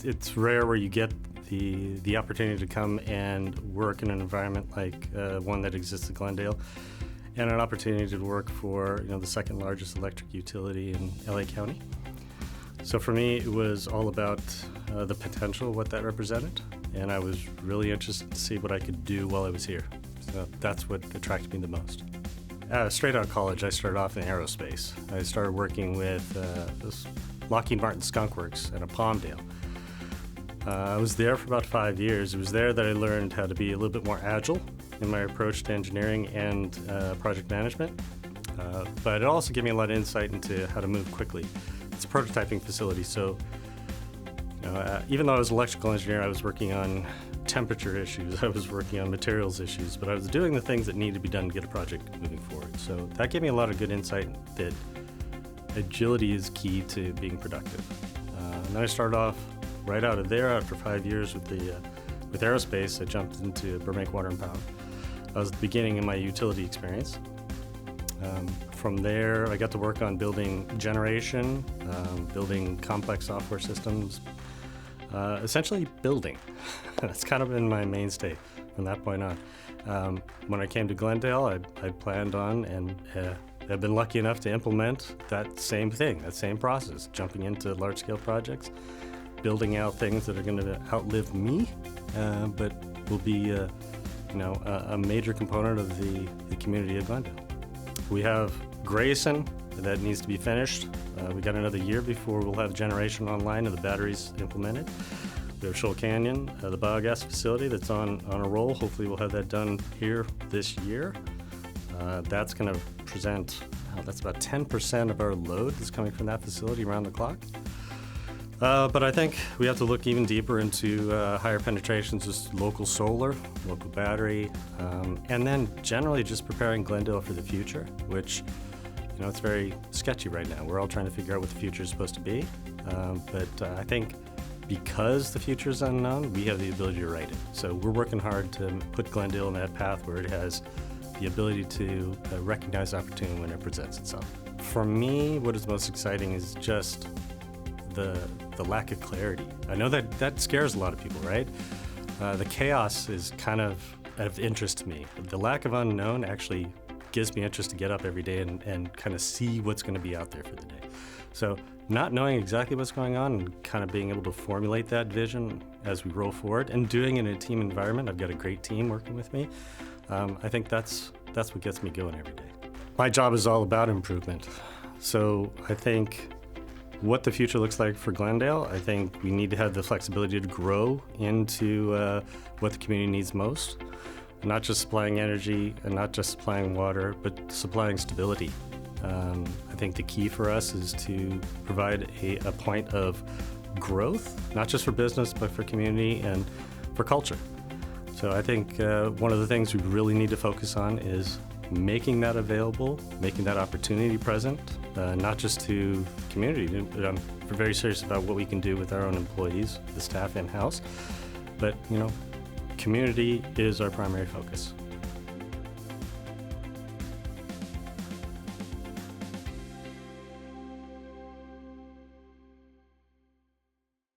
It's rare where you get the opportunity to come and work in an environment like one that exists at Glendale, and an opportunity to work for the second largest electric utility in LA County. So for me, it was all about the potential, what that represented, and I was really interested to see what I could do while I was here. So that's what attracted me the most. Straight out of college, I started off in aerospace. I started working with this Lockheed Martin Skunk Works out of Palmdale. I was there for about 5 years. It was there that I learned how to be a little bit more agile in my approach to engineering and project management. But it also gave me a lot of insight into how to move quickly. It's a prototyping facility, so even though I was an electrical engineer, I was working on temperature issues, I was working on materials issues, but I was doing the things that needed to be done to get a project moving forward. So that gave me a lot of good insight that agility is key to being productive. And then I started off right out of there after 5 years with aerospace. I jumped into Burbank Water and Power. That was the beginning of my utility experience. From there, I got to work on building generation, building complex software systems, essentially building. That's kind of been my mainstay from that point on. When I came to Glendale, I planned on and I've been lucky enough to implement that same thing, that same process, jumping into large-scale projects, building out things that are going to outlive me, but will be a major component of the community of Glendale. We have Grayson that needs to be finished. We got another year before we'll have generation online and the batteries implemented. We have Shoal Canyon, the biogas facility that's on a roll. Hopefully we'll have that done here this year. That's going to present, that's about 10% of our load that's coming from that facility around the clock. But I think we have to look even deeper into higher penetrations, just local solar, local battery, and then generally just preparing Glendale for the future, which, it's very sketchy right now. We're all trying to figure out what the future is supposed to be. But I think because the future is unknown, we have the ability to write it. So we're working hard to put Glendale in that path where it has the ability to recognize opportunity when it presents itself. For me, what is most exciting is just the lack of clarity. I know that scares a lot of people, right? The chaos is kind of interest to me. The lack of unknown actually gives me interest to get up every day and kind of see what's going to be out there for the day. So not knowing exactly what's going on and kind of being able to formulate that vision as we roll forward and doing it in a team environment. I've got a great team working with me. I think that's what gets me going every day. My job is all about improvement. So I think what the future looks like for Glendale, I think we need to have the flexibility to grow into what the community needs most. Not just supplying energy and not just supplying water, but supplying stability. I think the key for us is to provide a point of growth, not just for business, but for community and for culture. So I think one of the things we really need to focus on is making that available, making that opportunity present, not just to the community. I'm very serious about what we can do with our own employees, the staff in-house, but community is our primary focus.